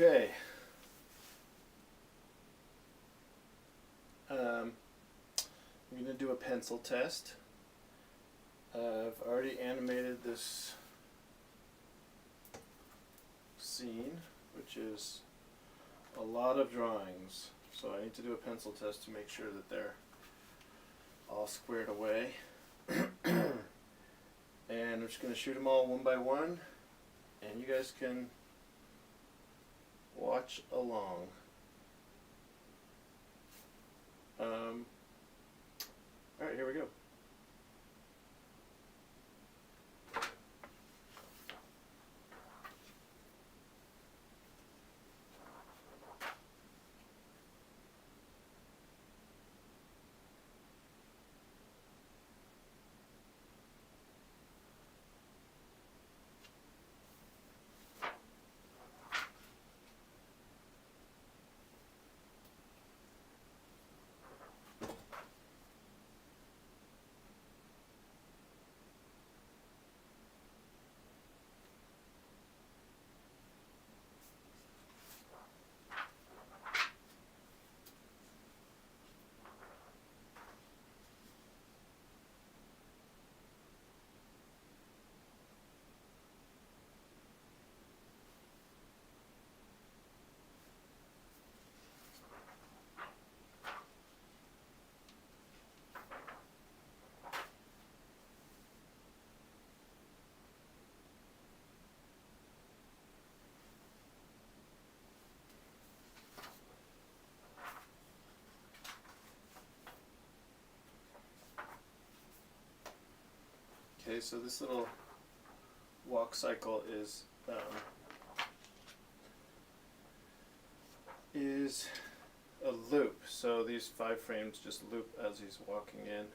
Okay. I'm going to do a pencil test. I've already animated this scene, which is a lot of drawings. So I need to do a pencil test to make sure that they're all squared away. And I'm just going to shoot them all one by one, and you guys can watch along. Alright, here we go. Okay, so this little walk cycle is a loop. So these 5 frames just loop as he's walking in.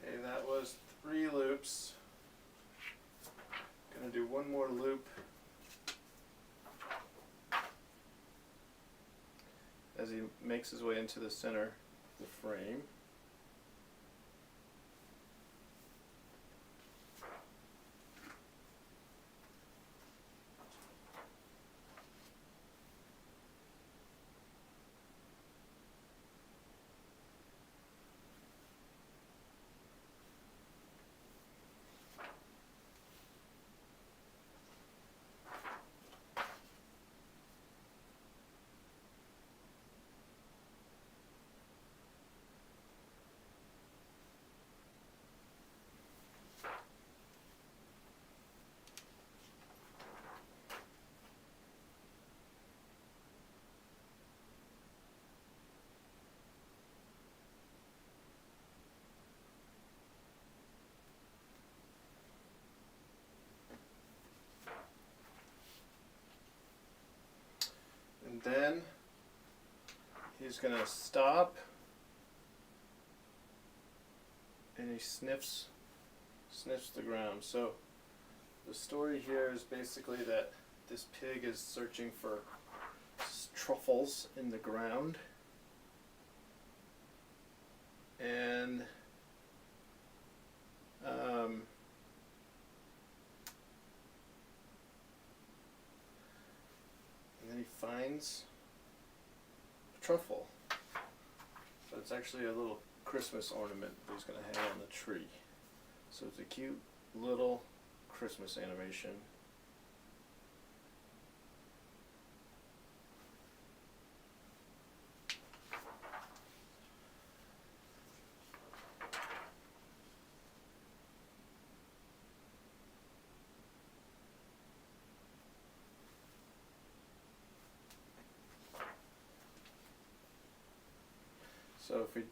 Okay, that was 3 loops. Gonna do one more loop as he makes his way into the center of the frame. And then he's going to stop, and he sniffs the ground. So the story here is basically that this pig is searching for truffles in the ground, and then he finds a truffle. So it's actually a little Christmas ornament that he's going to hang on the tree. So it's a cute little Christmas animation. So if we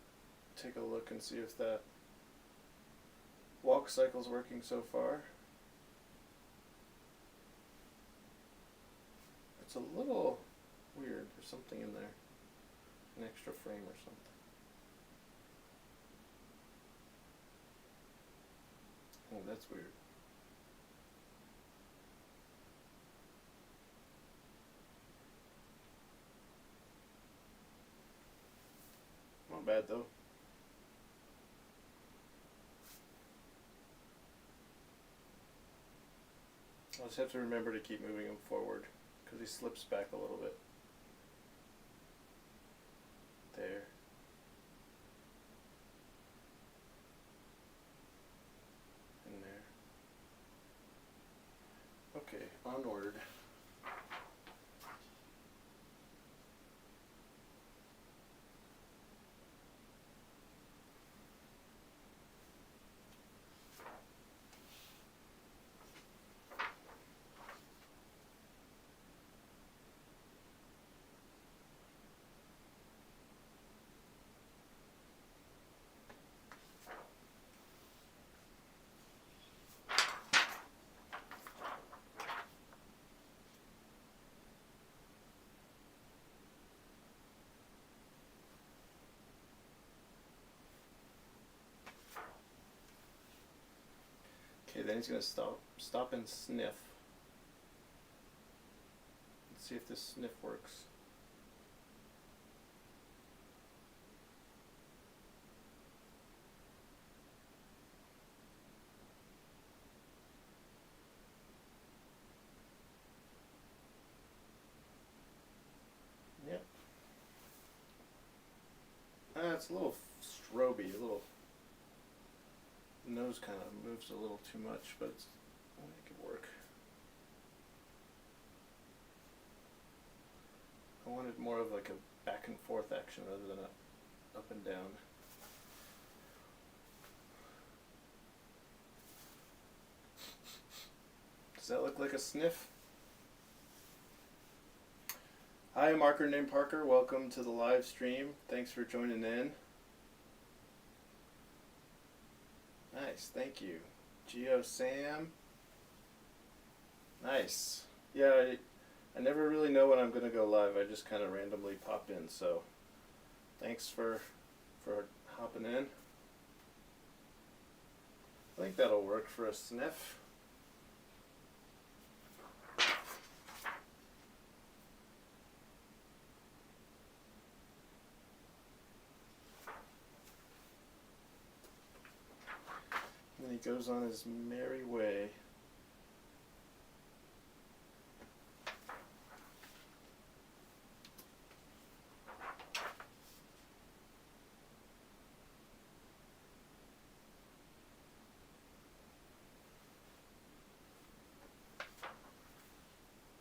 take a look and see if that walk cycle's working so far. It's a little weird. There's something in there. An extra frame or something. Oh, that's weird. Not bad though. I'll just have to remember to keep moving him forward because he slips back a little bit. There. And there. Okay, onward. Okay, then he's going to stop and sniff. Let's see if this sniff works. Yep. It's a little stroby, a little nose kind of moves a little too much, but I'll make it work. I wanted more of like a back and forth action rather than a up and down. Does that look like a sniff? Hi, marker named Parker. Welcome to the live stream. Thanks for joining in. Nice, thank you. Geo Sam. Nice. Yeah, I never really know when I'm going to go live. I just kind of randomly pop in, so thanks for hopping in. I think that'll work for a sniff. And he goes on his merry way.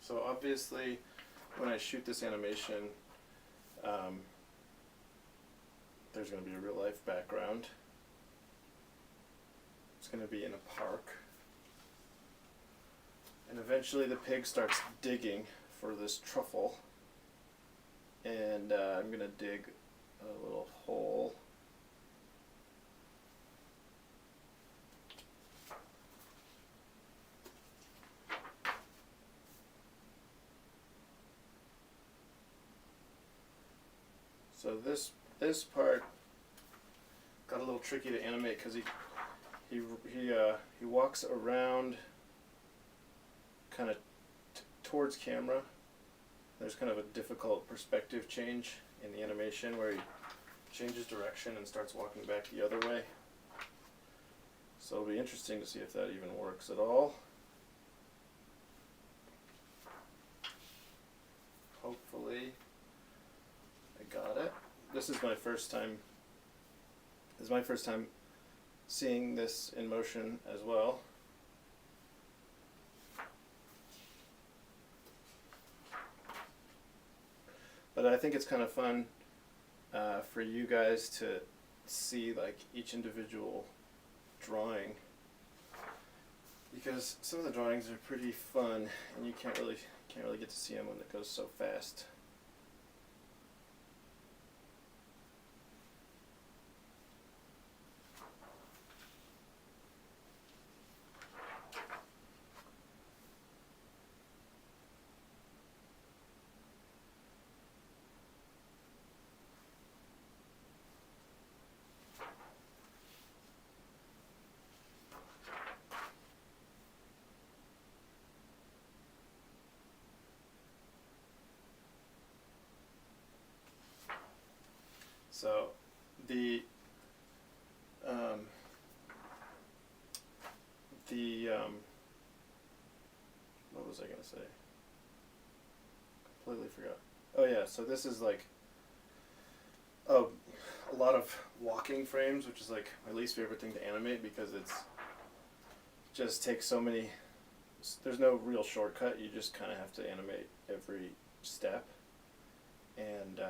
So obviously, when I shoot this animation, there's going to be a real life background. It's going to be in a park. And eventually the pig starts digging for this truffle. And I'm going to dig a little hole. So this part got a little tricky to animate because he walks around kind of towards camera. There's kind of a difficult perspective change in the animation where he changes direction and starts walking back the other way. So it'll be interesting to see if that even works at all. Hopefully I got it. This is my first time seeing this in motion as well. But I think it's kind of fun for you guys to see like each individual drawing, because some of the drawings are pretty fun and you can't really get to see them when it goes so fast. So the um, what was I gonna say? Completely forgot. Oh yeah, so this is like a lot of walking frames, which is like my least favorite thing to animate because it's just takes so many. There's no real shortcut. You just kind of have to animate every step, and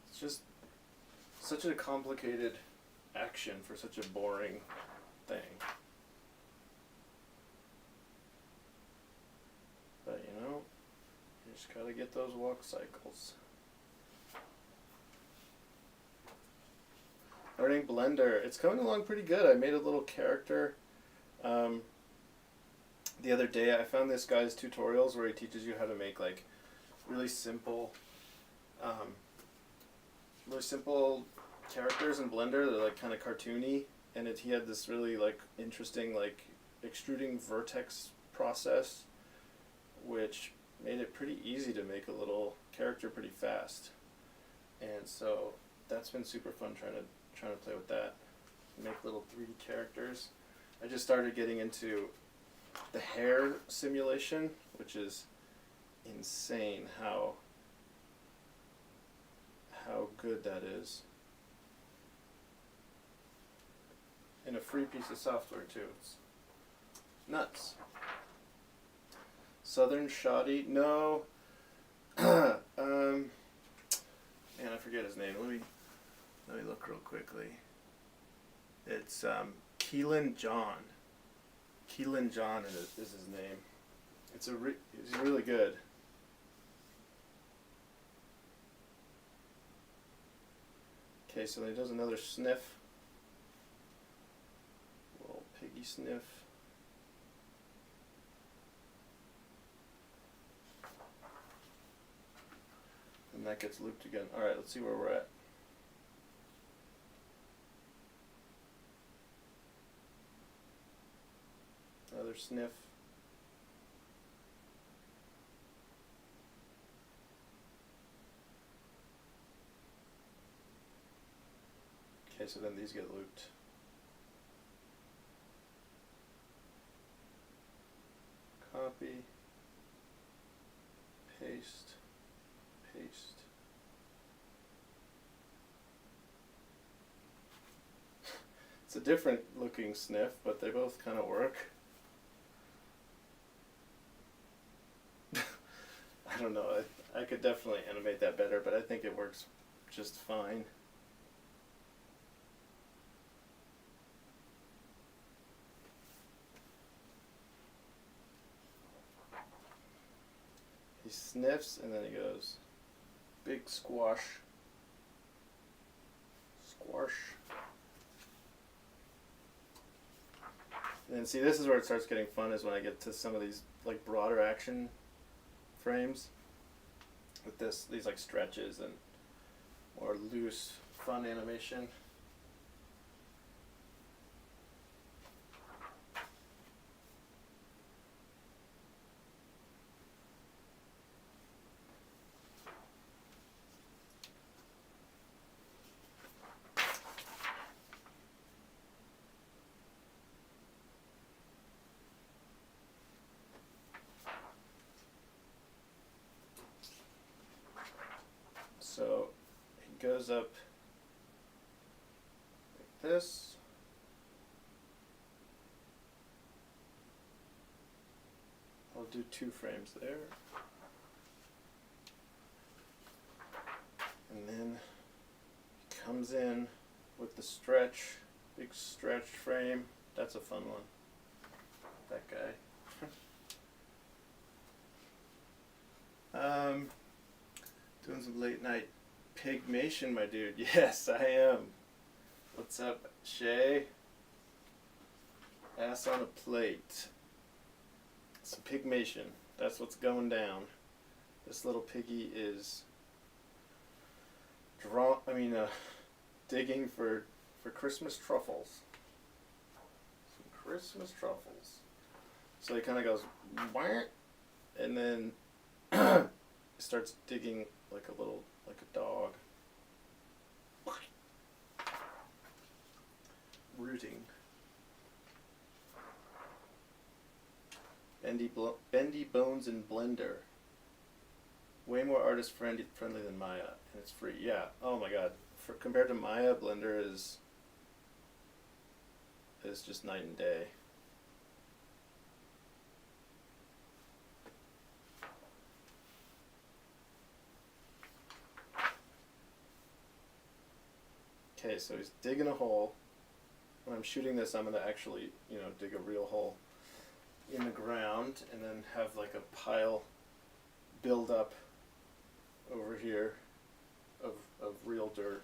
it's just such a complicated action for such a boring thing. But you know, you just gotta get those walk cycles. Learning Blender. It's coming along pretty good. I made a little character. The other day I found this guy's tutorials where he teaches you how to make like really simple um, really simple characters in Blender. They're like kind of cartoony, and he had this really like interesting like extruding vertex process, which made it pretty easy to make a little character pretty fast. And so that's been super fun trying to play with that, make little 3D characters. I just started getting into the hair simulation, which is insane how good that is. And a free piece of software too. It's nuts. Southern Shoddy? No. Man, I forget his name. Let me look real quickly. It's Keelan John. Keelan John is his name. He's really good. Okay, so then he does another sniff. Little piggy sniff. And that gets looped again. Alright, let's see where we're at. Another sniff. Okay, so then these get looped. Copy. Paste. Paste. It's a different looking sniff, but they both kind of work. I don't know, I could definitely animate that better, but I think it works just fine. He sniffs and then he goes, big squash. Squash. And see, this is where it starts getting fun, is when I get to some of these like broader action frames with these like stretches and more loose, fun animation. So it goes up like this. I'll do 2 frames there. And then he comes in with the stretch, big stretch frame. That's a fun one. That guy. Doing some late night pigmation, my dude. Yes, I am. What's up, Shay? Ass on a plate. Some pigmation. That's what's going down. This little piggy is digging for Christmas truffles. Some Christmas truffles. So he kind of goes, whack, and then starts digging like a dog. rooting. Bendy Bones and Blender. Way more artist friendly than Maya, and it's free. Yeah. Oh my God. Compared to Maya, Blender is just night and day. Okay, so he's digging a hole. When I'm shooting this, I'm gonna actually, dig a real hole in the ground, and then have like a pile build up over here of real dirt.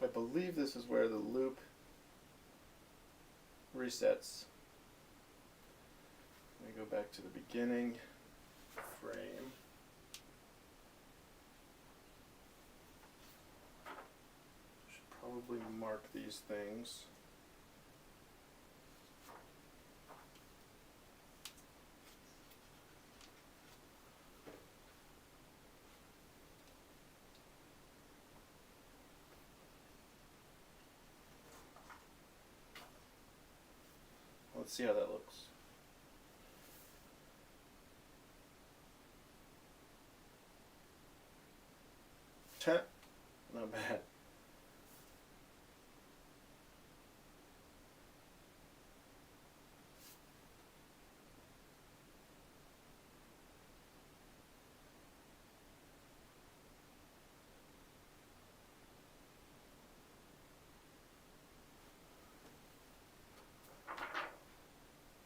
I believe this is where the loop resets. Let me go back to the beginning frame. Should probably mark these things. Let's see how that looks. Not bad.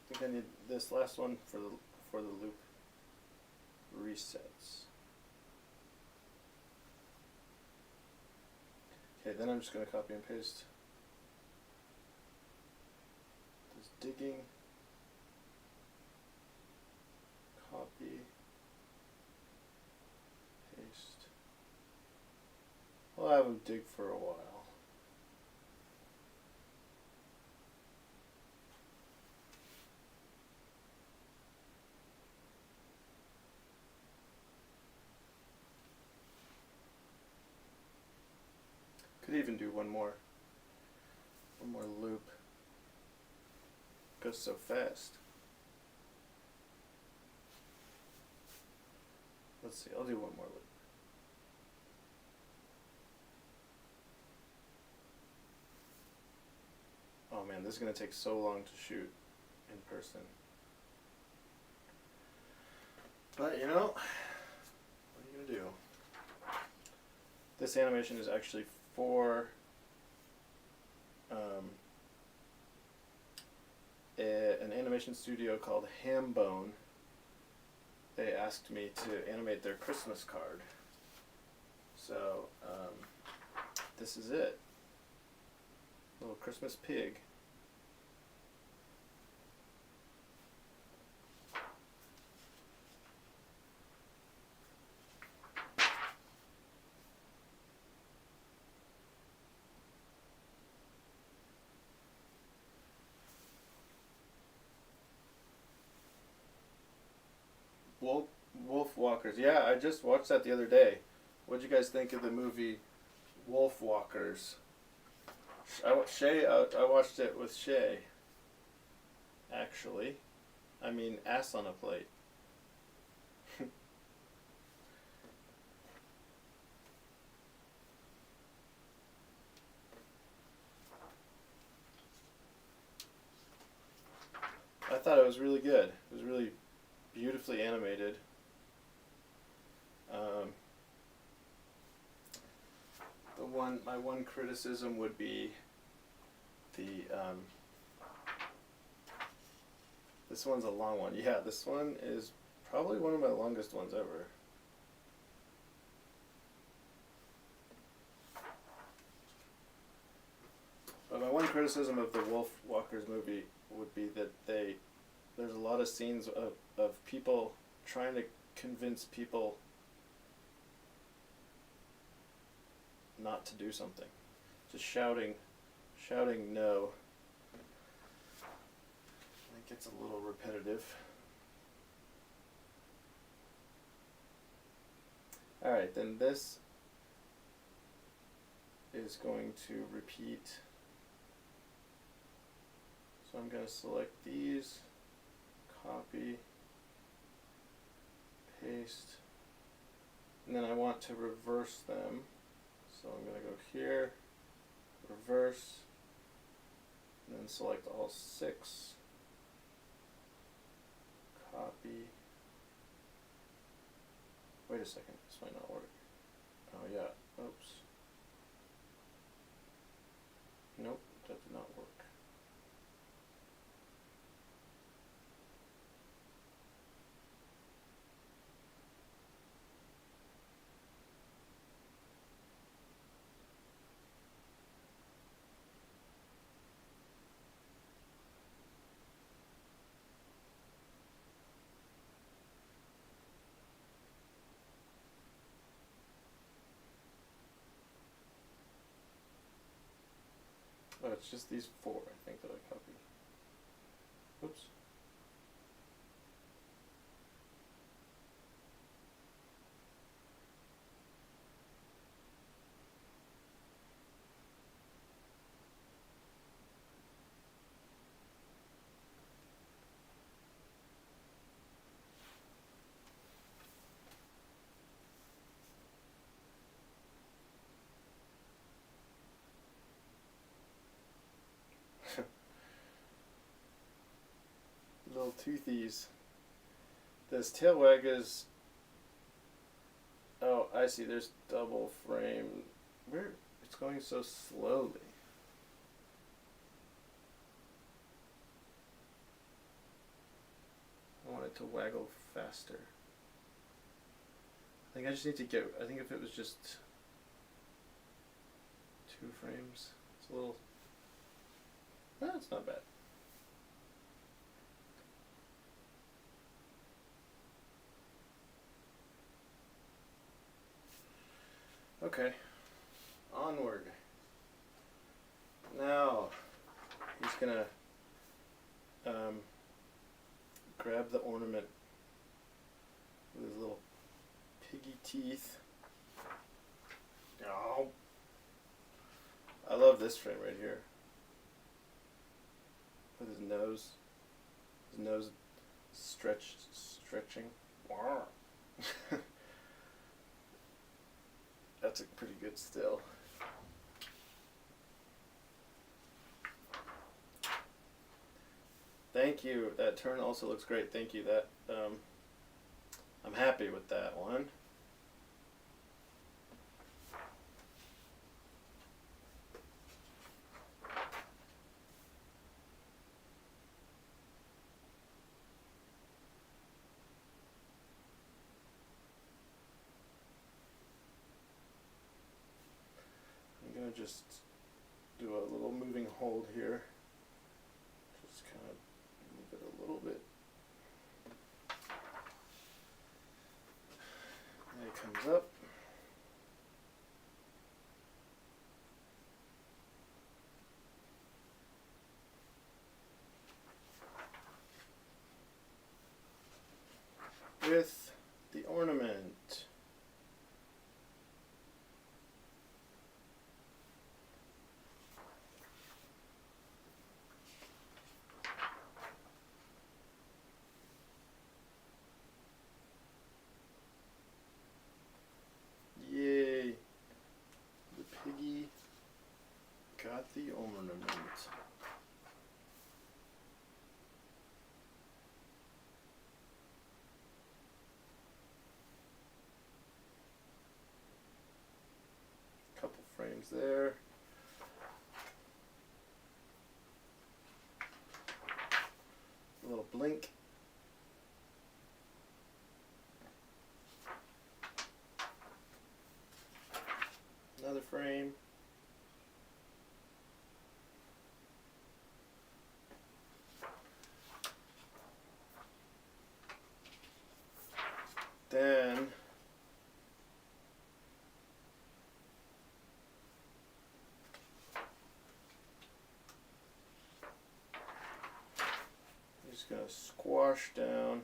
I think I need this last one for the loop resets. Okay, then I'm just going to copy and paste this digging, copy, paste. I'll have him dig for a while. Could even do one more loop. Goes so fast. Let's see, I'll do one more loop. Oh man, this is going to take so long to shoot in person. But what are you going to do? This animation is actually for an animation studio called Hambone. They asked me to animate their Christmas card. So this is it. Little Christmas pig. Wolf Walkers. Yeah, I just watched that the other day. What'd you guys think of the movie Wolf Walkers? I watched it with Shay. Actually, I mean ass on a plate. I thought it was really good. It was really beautifully animated. My one criticism would be this one's a long one. Yeah, this one is probably one of my longest ones ever. But my one criticism of the Wolf Walkers movie would be that they there's a lot of scenes of people trying to convince people not to do something. Just shouting no. It gets a little repetitive. Alright, then this is going to repeat. So I'm going to select these, copy, paste, and then I want to reverse them. So I'm going to go here, reverse, and then select all 6, copy. Wait a second, this might not work. Oh yeah, oops. Nope, that did not work. Oh, it's just these 4, I think, that I copied. Oops. Little toothies. This tail wag is. Oh, I see. There's double frame. Where it's going so slowly. I want it to waggle faster. I think I just need to get. I think if it was just 2 frames, it's a little. It's not bad. Okay, onward. Now, he's gonna grab the ornament with his little piggy teeth. Oh, I love this frame right here. With his nose stretching. That's a pretty good still. Thank you. That turn also looks great. Thank you. That I'm happy with that one. I'm gonna just do a little moving hold here. Just kind of move it a little bit. And it comes up. With the ornament. Yay! The piggy got the ornament. Couple frames there. A little blink. Another frame. then I'm just going to squash down.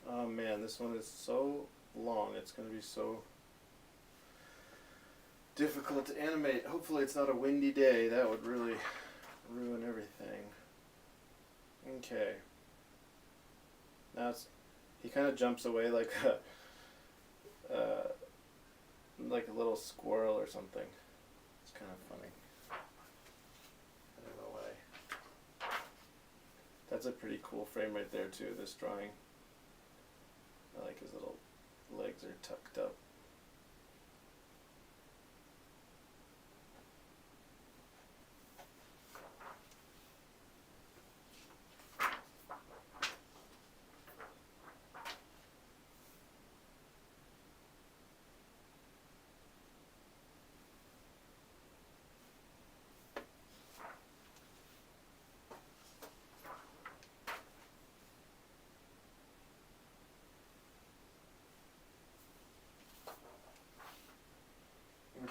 Oh man, this one is so long, it's going to be so difficult to animate. Hopefully it's not a windy day, that would really ruin everything. Okay. Now he kind of jumps away like a little squirrel or something. It's kind of funny. I don't know why. That's a pretty cool frame right there too, this drawing. I like his little legs are tucked up.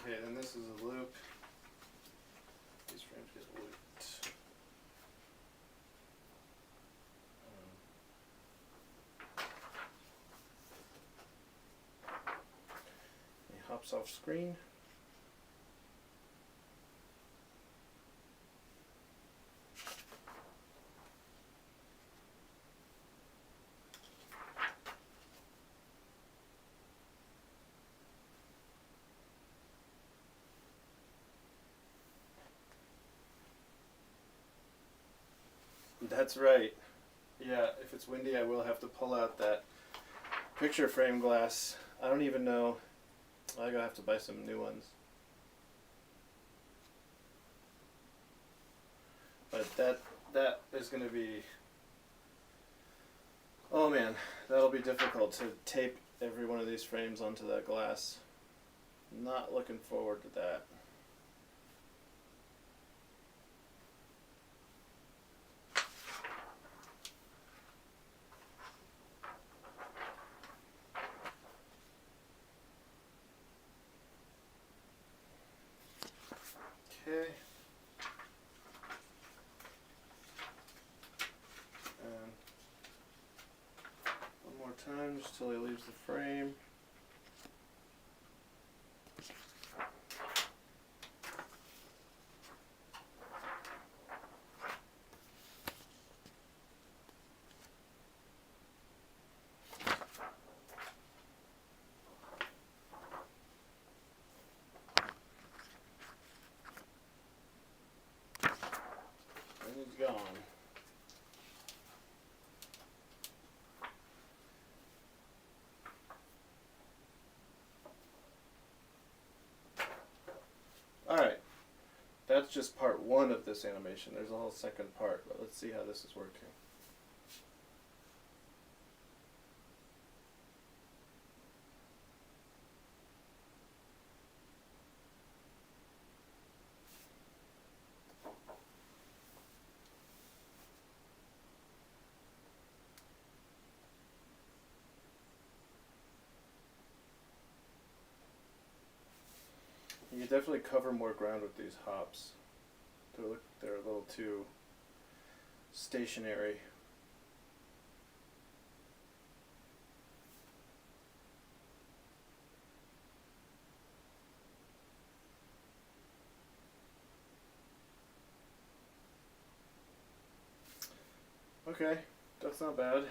Okay, then this is a loop. These frames get looped. He hops off screen. That's right. Yeah, if it's windy I will have to pull out that picture frame glass. I don't even know. I'm gonna have to buy some new ones. But that is gonna be, oh man, that'll be difficult to tape every one of these frames onto that glass. Not looking forward to that. Okay. And one more time just till he leaves the frame. And he's gone. Alright, that's just part one of this animation. There's a whole second part, but let's see how this is working. You can definitely cover more ground with these hops. They're a little too stationary. Okay, that's not bad.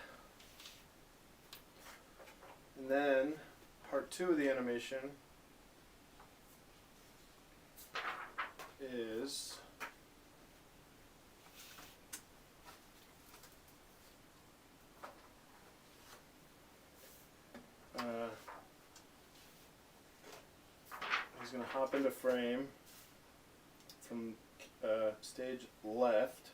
And then part two of the animation is he's going to hop into frame from stage left.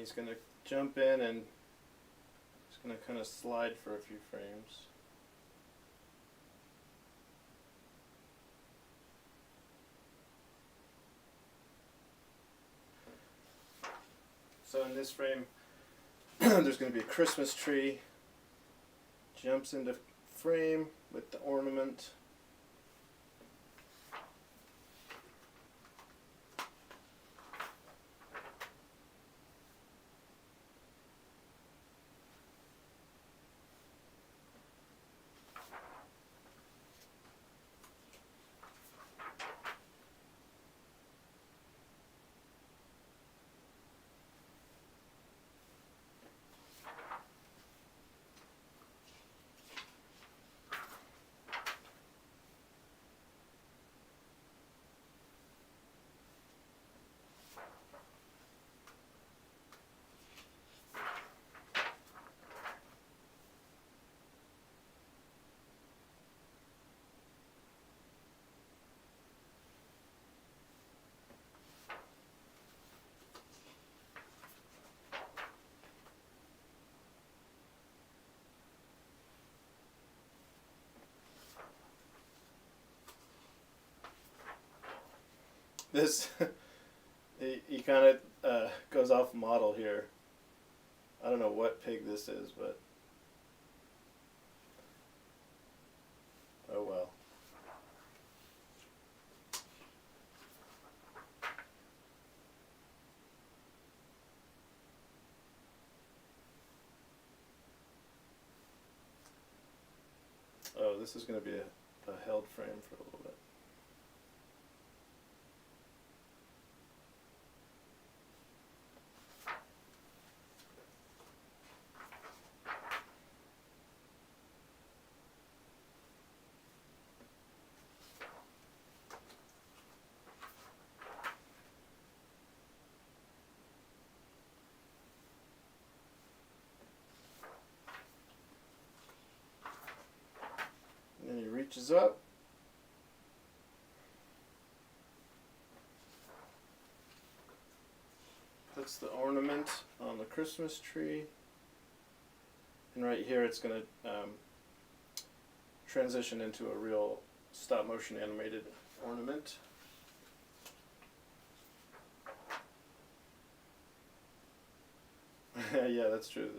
he's going to jump in and he's going to kind of slide for a few frames. So in this frame, there's going to be a Christmas tree. Jumps into frame with the ornament. This, he kind of goes off model here. I don't know what pig this is, but oh well. Oh, this is going to be a held frame for a little bit. And then he reaches up. Puts the ornament on the Christmas tree. And right here it's going to transition into a real stop motion animated ornament. Yeah, that's true.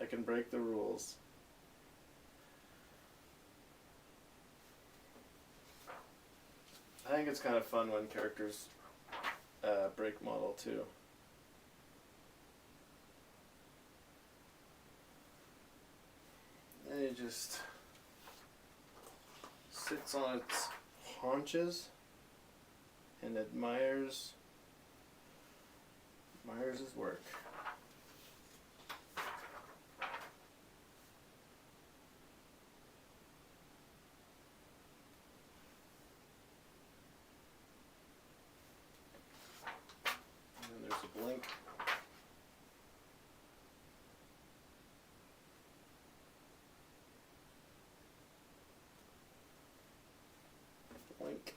I can break the rules. I think it's kind of fun when characters break model too. And it just sits on its haunches and admires his work. And there's a blink. Blink.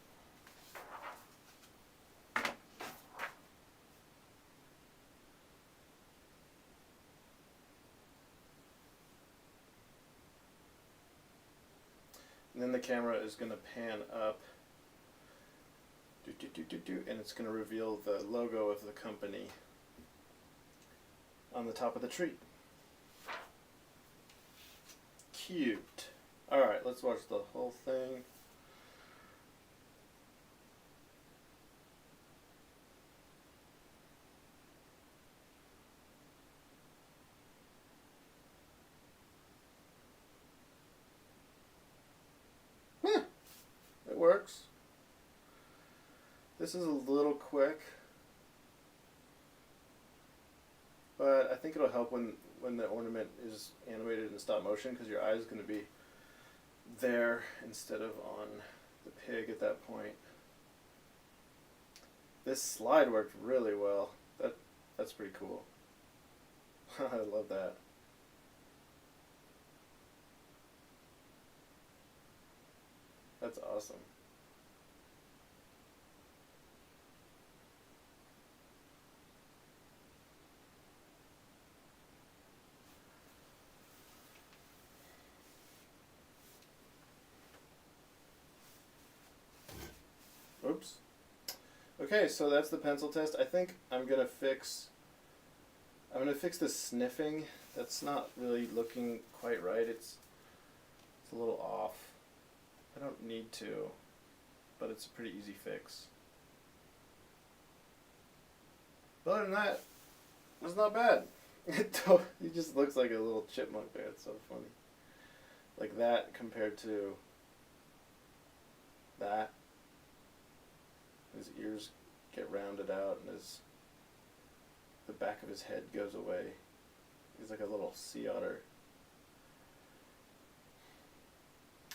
And then the camera is going to pan up, and it's going to reveal the logo of the company on the top of the tree. Cute. Alright, let's watch the whole thing. It works. This is a little quick, but I think it'll help when the ornament is animated in stop motion, because your eye is going to be there instead of on the pig at that point. This slide worked really well. That's pretty cool. I love that. That's awesome. Okay, so that's the pencil test. I think I'm gonna fix the sniffing. That's not really looking quite right. It's a little off. I don't need to, but it's a pretty easy fix. But other than that, it's not bad. He just looks like a little chipmunk there. It's so funny. Like that compared to that. His ears get rounded out and the back of his head goes away. He's like a little sea otter.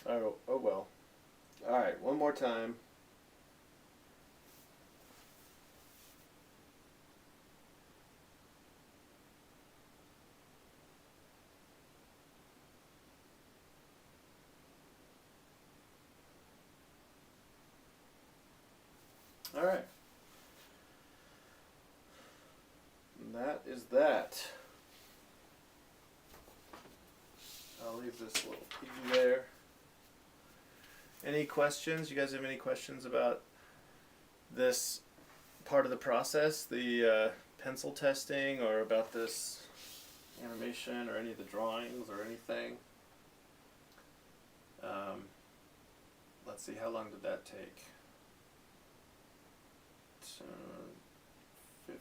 Oh well. Alright, one more time. Alright. And that is that. I'll leave this little piggy there. Any questions? You guys have any questions about this part of the process, the pencil testing, or about this animation, or any of the drawings, or anything? Let's see, how long did that take?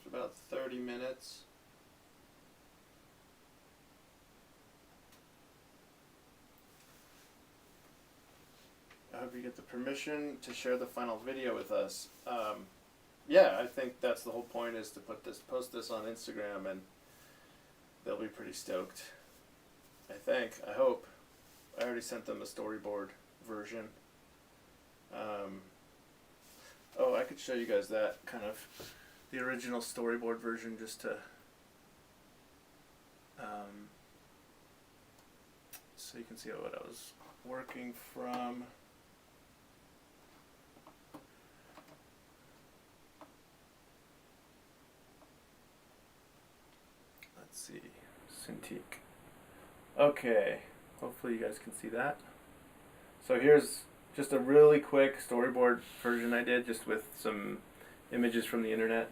About 30 minutes. I hope you get the permission to share the final video with us. Yeah, I think that's the whole point, is to post this on Instagram, and they'll be pretty stoked. I hope. I already sent them a storyboard version. Oh, I could show you guys that kind of the original storyboard version, just to so you can see what I was working from. Let's see, Cintiq. Okay, hopefully you guys can see that. So here's just a really quick storyboard version I did, just with some images from the internet.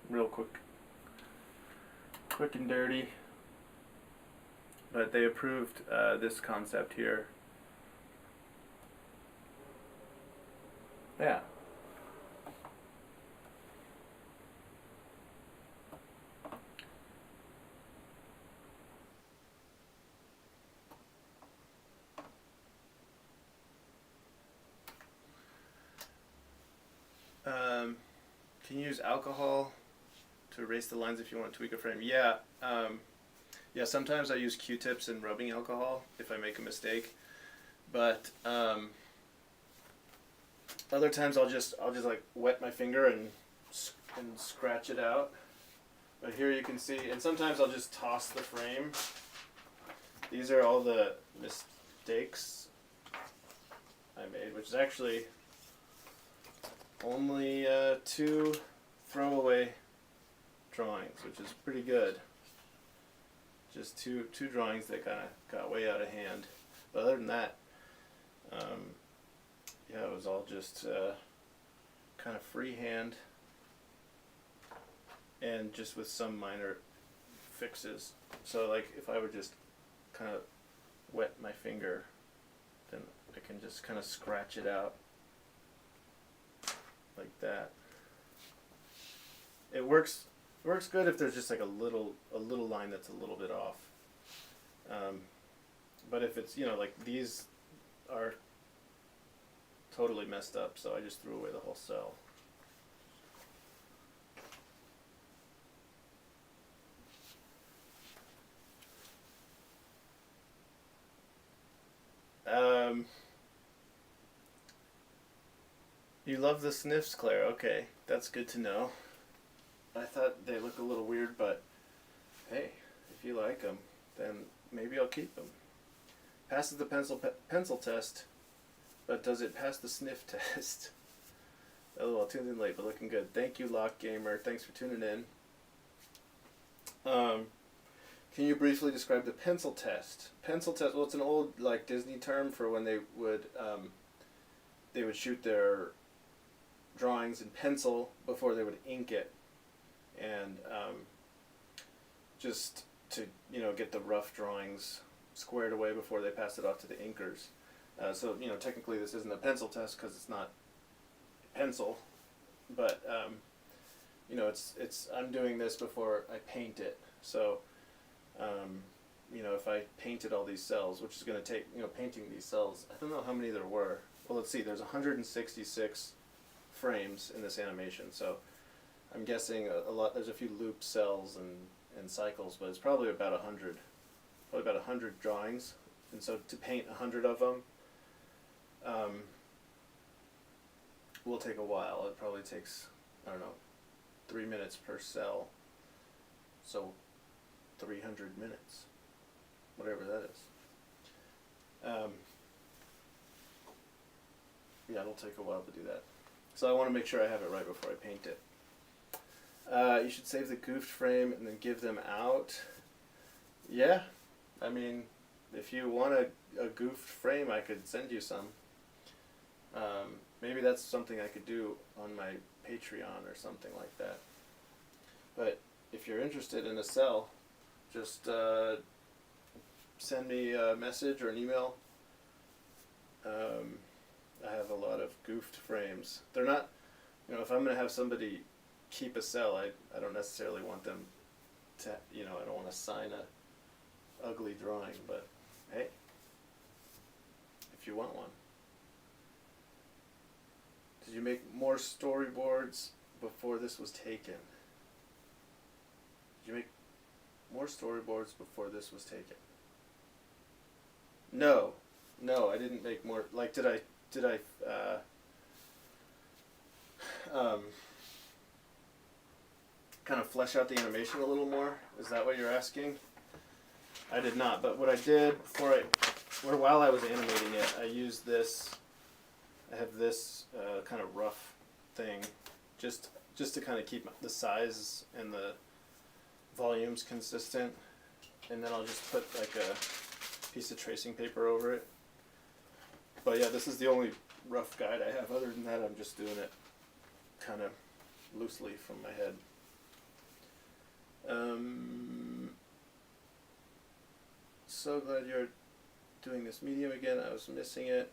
Real quick and dirty. But they approved this concept here. Yeah. Can you use alcohol to erase the lines if you want to tweak a frame? Yeah. Yeah, sometimes I use Q-tips and rubbing alcohol if I make a mistake, but other times I'll just like wet my finger and scratch it out. But here you can see, and sometimes I'll just toss the frame. These are all the mistakes I made, which is actually only 2 throwaway drawings, which is pretty good. Just two drawings that kind of got way out of hand. But other than that, yeah, it was all just kind of freehand, and just with some minor fixes. So like if I would just kind of wet my finger, then I can just kind of scratch it out like that. It works good if there's just like a little line that's a little bit off. But if it's, like these are totally messed up, so I just threw away the whole cell. You love the sniffs, Claire. Okay, that's good to know. I thought they look a little weird, but hey, if you like them, then maybe I'll keep them. Passes the pencil test, but does it pass the sniff test? LOL, tuned in late, but looking good. Thank you, Lock Gamer. Thanks for tuning in. Um, can you briefly describe the pencil test? Pencil test. Well, it's an old like Disney term for when they would shoot their drawings in pencil before they would ink it, and just to get the rough drawings squared away before they pass it off to the inkers. So technically this isn't a pencil test because it's not pencil, but it's I'm doing this before I paint it. So if I painted all these cells, which is going to take painting these cells, I don't know how many there were. Well, let's see. There's 166 frames in this animation, so I'm guessing a lot. There's a few loop cells and cycles, but it's probably about 100. Probably about 100 drawings, and so to paint 100 of them will take a while. It probably takes, I don't know, 3 minutes per cell, so 300 minutes, whatever that is. Yeah, it'll take a while to do that. So I want to make sure I have it right before I paint it. You should save the goofed frame and then give them out. Yeah, I mean, if you want a goofed frame, I could send you some. Maybe that's something I could do on my Patreon or something like that. But if you're interested in a cell, just send me a message or an email. I have a lot of goofed frames. They're not, if I'm going to have somebody keep a cell, I don't necessarily want them to, I don't want to sign a ugly drawing, but hey, if you want one. Did you make more storyboards before this was taken? Did you make more storyboards before this was taken? No, I didn't make more. Like, did I kind of flesh out the animation a little more? Is that what you're asking? I did not, but what I did while I was animating it, I used this. I have this kind of rough thing, just to kind of keep the size and the volumes consistent, and then I'll just put like a piece of tracing paper over it. But yeah, this is the only rough guide I have. Other than that, I'm just doing it kind of loosely from my head. So glad you're doing this medium again. I was missing it.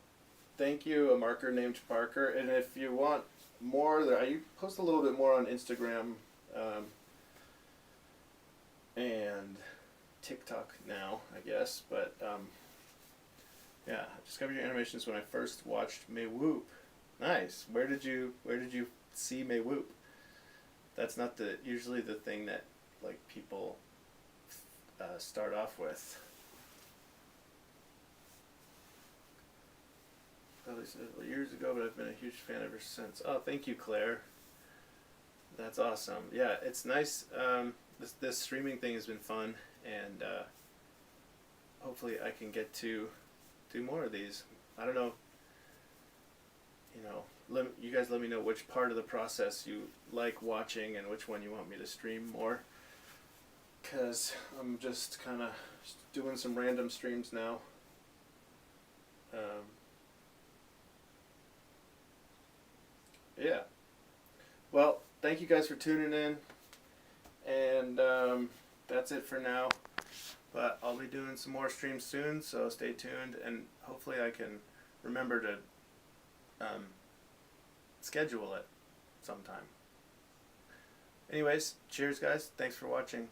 Thank you, a marker named Parker. And if you want more, I post a little bit more on Instagram and TikTok now, I guess. But yeah, I discovered your animations when I first watched May Whoop. Nice. Where did you see May Whoop? That's not usually the thing that like people start off with. Probably several years ago, but I've been a huge fan ever since. Oh, thank you, Claire. That's awesome. Yeah, it's nice. This streaming thing has been fun, and hopefully I can get to do more of these. I don't know. You guys let me know which part of the process you like watching and which one you want me to stream more. Because I'm just kind of doing some random streams now. Yeah. Well, thank you guys for tuning in. And that's it for now. But I'll be doing some more streams soon, so stay tuned. And hopefully I can remember to schedule it sometime. Anyways, cheers guys. Thanks for watching.